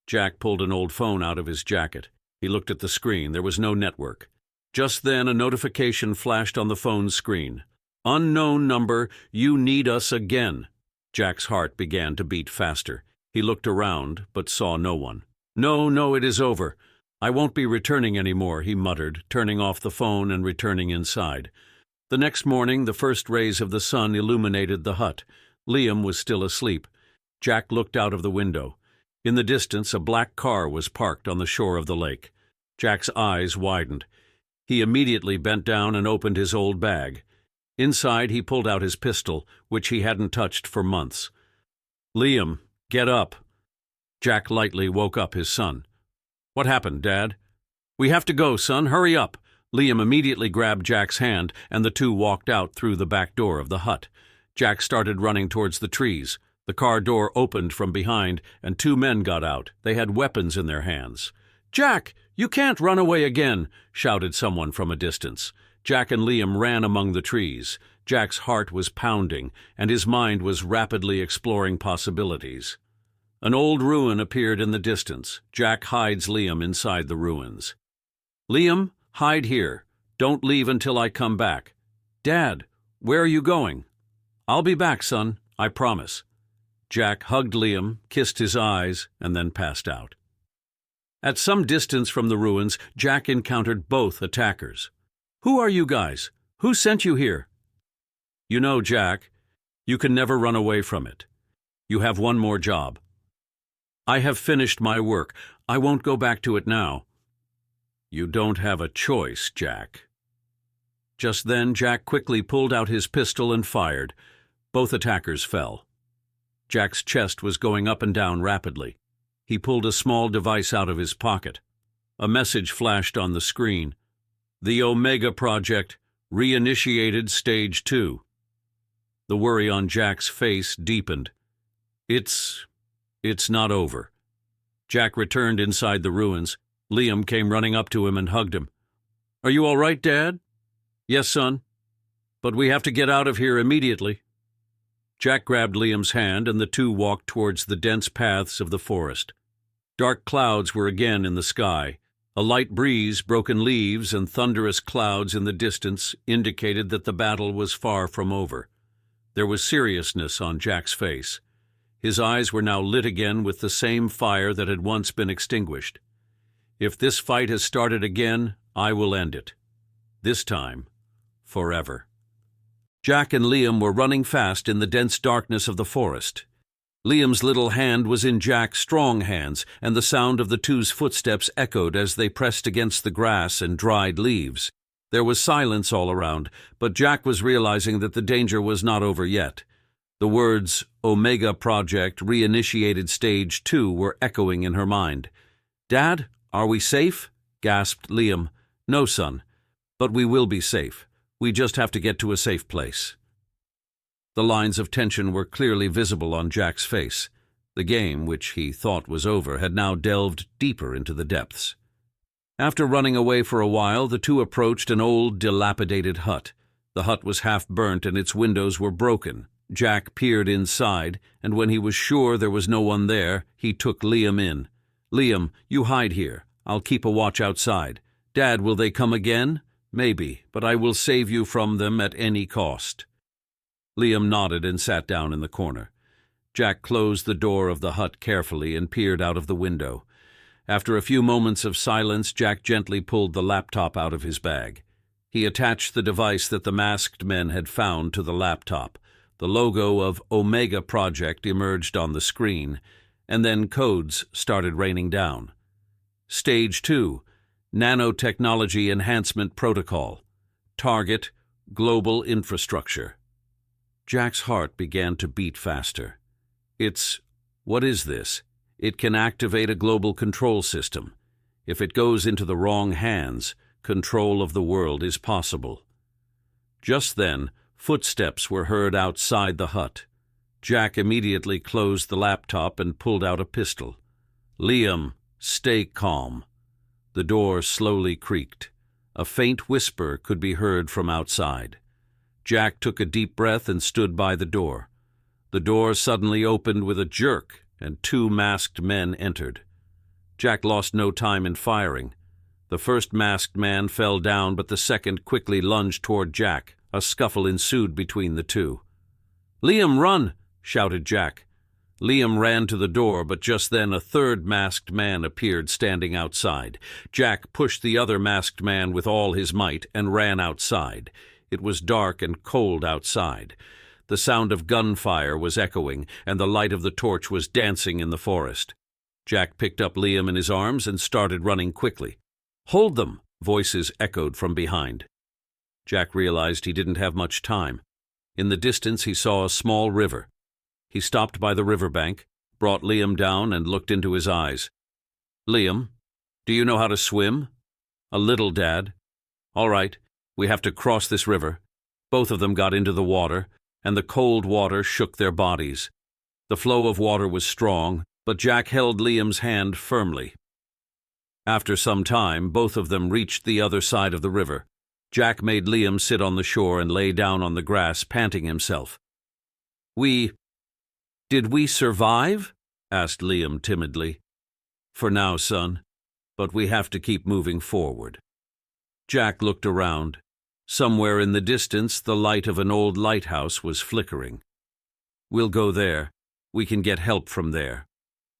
Jack pulled an old phone out of his jacket. He looked at the screen. There was no network. Just then, a notification flashed on the phone's screen. "Unknown number, you need us again." Jack's heart began to beat faster. He looked around, but saw no one. No, it is over. I won't be returning any more," he muttered, turning off the phone and returning inside. The next morning, the first rays of the sun illuminated the hut. Liam was still asleep. Jack looked out of the window. In the distance, a black car was parked on the shore of the lake. Jack's eyes widened. He immediately bent down and opened his old bag. Inside, he pulled out his pistol, which he hadn't touched for months. "Liam, get up." Jack lightly woke up his son. "What happened, Dad?" "We have to go, son. Hurry up." Liam immediately grabbed Jack's hand, and the two walked out through the back door of the hut. Jack started running towards the trees. The car door opened from behind, and two men got out. They had weapons in their hands. "Jack, you can't run away again," shouted someone from a distance. Jack and Liam ran among the trees. Jack's heart was pounding, and his mind was rapidly exploring possibilities. An old ruin appeared in the distance. Jack hides Liam inside the ruins. "Liam, hide here. Don't leave until I come back." "Dad, where are you going?" "I'll be back, son. I promise." Jack hugged Liam, kissed his eyes, and then passed out. At some distance from the ruins, Jack encountered both attackers. "Who are you guys? Who sent you here?" "You know, Jack, you can never run away from it. You have one more job." "I have finished my work. I won't go back to it now." "You don't have a choice, Jack." Just then, Jack quickly pulled out his pistol and fired. Both attackers fell. Jack's chest was going up and down rapidly. He pulled a small device out of his pocket. A message flashed on the screen. "The Omega Project reinitiated Stage 2. The worry on Jack's face deepened. It's not over." Jack returned inside the ruins. Liam came running up to him and hugged him. "Are you all right, Dad?" "Yes, son. But we have to get out of here immediately." Jack grabbed Liam's hand, and the two walked towards the dense paths of the forest. Dark clouds were again in the sky. A light breeze, broken leaves, and thunderous clouds in the distance indicated that the battle was far from over. There was seriousness on Jack's face. His eyes were now lit again with the same fire that had once been extinguished. "If this fight has started again, I will end it. This time, forever." Jack and Liam were running fast in the dense darkness of the forest. Liam's little hand was in Jack's strong hands, and the sound of the two's footsteps echoed as they pressed against the grass and dried leaves. There was silence all around, but Jack was realizing that the danger was not over yet. The words, "Omega Project reinitiated Stage 2" were echoing in her mind. "Dad, are we safe?" gasped Liam. "No, son, but we will be safe. We just have to get to a safe place." The lines of tension were clearly visible on Jack's face. The game, which he thought was over, had now delved deeper into the depths. After running away for a while, the two approached an old, dilapidated hut. The hut was half burnt and its windows were broken. Jack peered inside, and when he was sure there was no one there, he took Liam in. "Liam, you hide here. I'll keep a watch outside. Dad, will they come again? Maybe, but I will save you from them at any cost." Liam nodded and sat down in the corner. Jack closed the door of the hut carefully and peered out of the window. After a few moments of silence, Jack gently pulled the laptop out of his bag. He attached the device that the masked men had found to the laptop. The logo of Omega Project emerged on the screen, and then codes started raining down. Stage 2, Nanotechnology Enhancement Protocol. Target, Global Infrastructure. Jack's heart began to beat faster. What is this? It can activate a global control system. If it goes into the wrong hands, control of the world is possible. Just then, footsteps were heard outside the hut. Jack immediately closed the laptop and pulled out a pistol. "Liam, stay calm." The door slowly creaked. A faint whisper could be heard from outside. Jack took a deep breath and stood by the door. The door suddenly opened with a jerk, and two masked men entered. Jack lost no time in firing. The first masked man fell down, but the second quickly lunged toward Jack. A scuffle ensued between the two. "Liam, run!" shouted Jack. Liam ran to the door, but just then a third masked man appeared standing outside. Jack pushed the other masked man with all his might and ran outside. It was dark and cold outside. The sound of gunfire was echoing, and the light of the torch was dancing in the forest. Jack picked up Liam in his arms and started running quickly. "Hold them!" voices echoed from behind. Jack realized he didn't have much time. In the distance he saw a small river. He stopped by the riverbank, brought Liam down, and looked into his eyes. "Liam, do you know how to swim?" "A little, Dad." "All right, we have to cross this river." Both of them got into the water, and the cold water shook their bodies. The flow of water was strong, but Jack held Liam's hand firmly. After some time, both of them reached the other side of the river. Jack made Liam sit on the shore and lay down on the grass, panting himself. Did we survive?" asked Liam timidly. "For now, son, but we have to keep moving forward." Jack looked around. Somewhere in the distance, the light of an old lighthouse was flickering. "We'll go there. We can get help from there."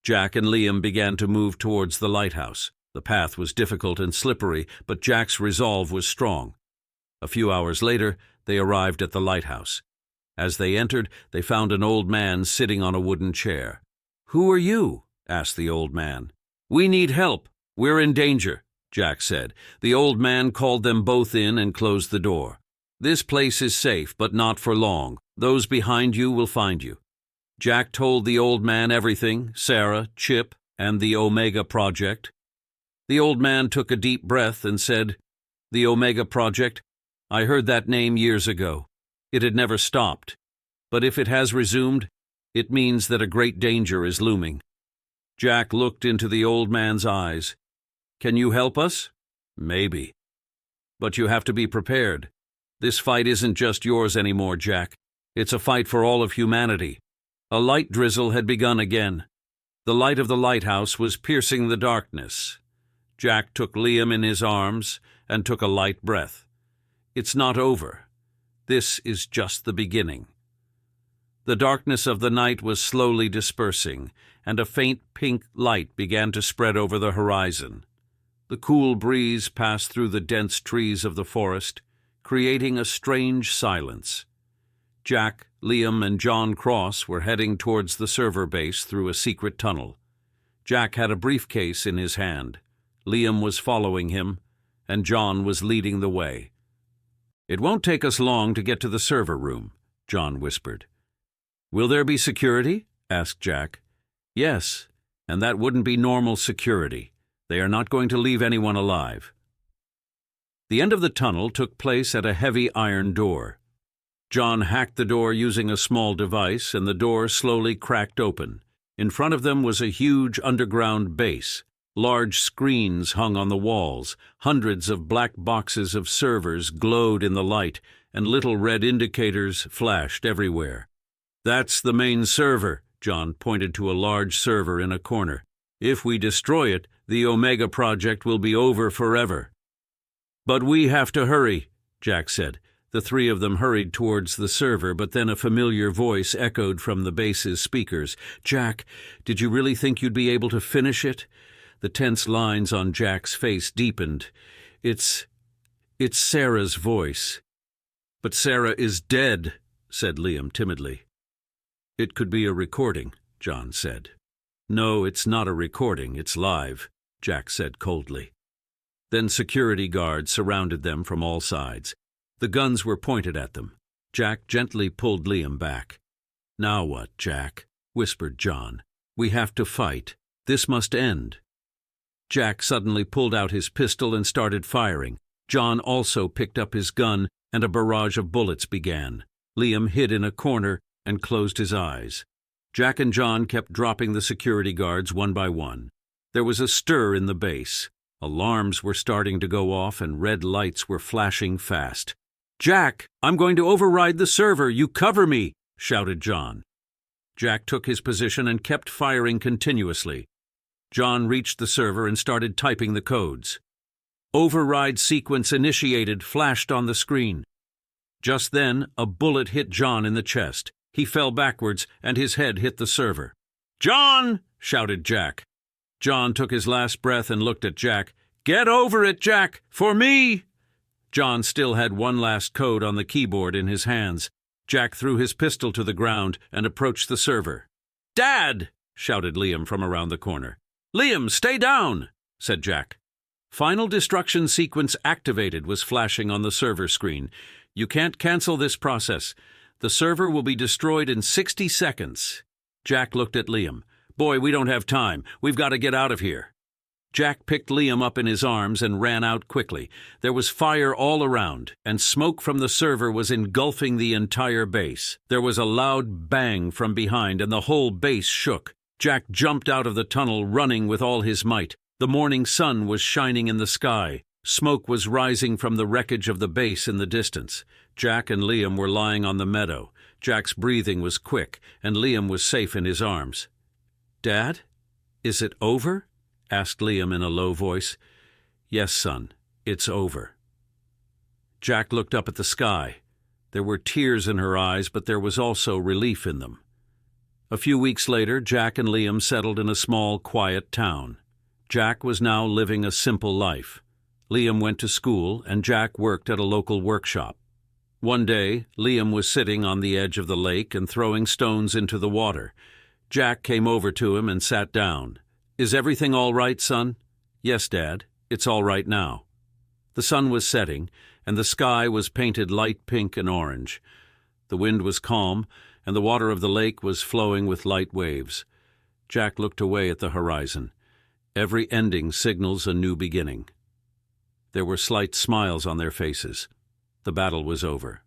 Jack and Liam began to move towards the lighthouse. The path was difficult and slippery, but Jack's resolve was strong. A few hours later, they arrived at the lighthouse. As they entered, they found an old man sitting on a wooden chair. "Who are you?" asked the old man. "We need help. We're in danger," Jack said. The old man called them both in and closed the door. "This place is safe, but not for long. Those behind you will find you." Jack told the old man everything, Sarah, Chip, and the Omega Project. The old man took a deep breath and said, "The Omega Project? I heard that name years ago. It had never stopped. But if it has resumed, it means that a great danger is looming." Jack looked into the old man's eyes. "Can you help us?" "Maybe. But you have to be prepared. This fight isn't just yours anymore, Jack. It's a fight for all of humanity." A light drizzle had begun again. The light of the lighthouse was piercing the darkness. Jack took Liam in his arms and took a light breath. "It's not over. This is just the beginning." The darkness of the night was slowly dispersing, and a faint pink light began to spread over the horizon. The cool breeze passed through the dense trees of the forest, creating a strange silence. Jack, Liam, and John Cross were heading towards the server base through a secret tunnel. Jack had a briefcase in his hand. Liam was following him, and John was leading the way. "It won't take us long to get to the server room," John whispered. "Will there be security?" asked Jack. "Yes, and that wouldn't be normal security. They are not going to leave anyone alive." The end of the tunnel took place at a heavy iron door. John hacked the door using a small device, and the door slowly cracked open. In front of them was a huge underground base. Large screens hung on the walls. Hundreds of black boxes of servers glowed in the light, and little red indicators flashed everywhere. "That's the main server," John pointed to a large server in a corner. "If we destroy it, the Omega Project will be over forever." "But we have to hurry," Jack said. The three of them hurried towards the server, but then a familiar voice echoed from the base's speakers. "Jack, did you really think you'd be able to finish it?" The tense lines on Jack's face deepened. It's Sarah's voice." "But Sarah is dead," said Liam timidly. "It could be a recording," John said. "No, it's not a recording, it's live," Jack said coldly. Then security guards surrounded them from all sides. The guns were pointed at them. Jack gently pulled Liam back. "Now what, Jack?" whispered John. "We have to fight. This must end." Jack suddenly pulled out his pistol and started firing. John also picked up his gun, and a barrage of bullets began. Liam hid in a corner and closed his eyes. Jack and John kept dropping the security guards one by one. There was a stir in the base. Alarms were starting to go off and red lights were flashing fast. "Jack, I'm going to override the server. You cover me!" shouted John. Jack took his position and kept firing continuously. John reached the server and started typing the codes. "Override sequence initiated" flashed on the screen. Just then, a bullet hit John in the chest. He fell backwards, and his head hit the server. "John!" shouted Jack. John took his last breath and looked at Jack. "Get over it, Jack! For me!" John still had one last code on the keyboard in his hands. Jack threw his pistol to the ground and approached the server. "Dad!" shouted Liam from around the corner. "Liam, stay down!" said Jack. "Final destruction sequence activated" was flashing on the server screen. "You can't cancel this process. The server will be destroyed in 60 seconds. Jack looked at Liam. "Boy, we don't have time. We've got to get out of here." Jack picked Liam up in his arms and ran out quickly. There was fire all around, and smoke from the server was engulfing the entire base. There was a loud bang from behind, and the whole base shook. Jack jumped out of the tunnel, running with all his might. The morning sun was shining in the sky. Smoke was rising from the wreckage of the base in the distance. Jack and Liam were lying on the meadow. Jack's breathing was quick, and Liam was safe in his arms. "Dad, is it over?" asked Liam in a low voice. "Yes, son, it's over." Jack looked up at the sky. There were tears in her eyes, but there was also relief in them. A few weeks later, Jack and Liam settled in a small, quiet town. Jack was now living a simple life. Liam went to school, and Jack worked at a local workshop. One day, Liam was sitting on the edge of the lake and throwing stones into the water. Jack came over to him and sat down. "Is everything all right, son?" "Yes, Dad. It's all right now." The sun was setting, and the sky was painted light pink and orange. The wind was calm, and the water of the lake was flowing with light waves. Jack looked away at the horizon. Every ending signals a new beginning. There were slight smiles on their faces. The battle was over.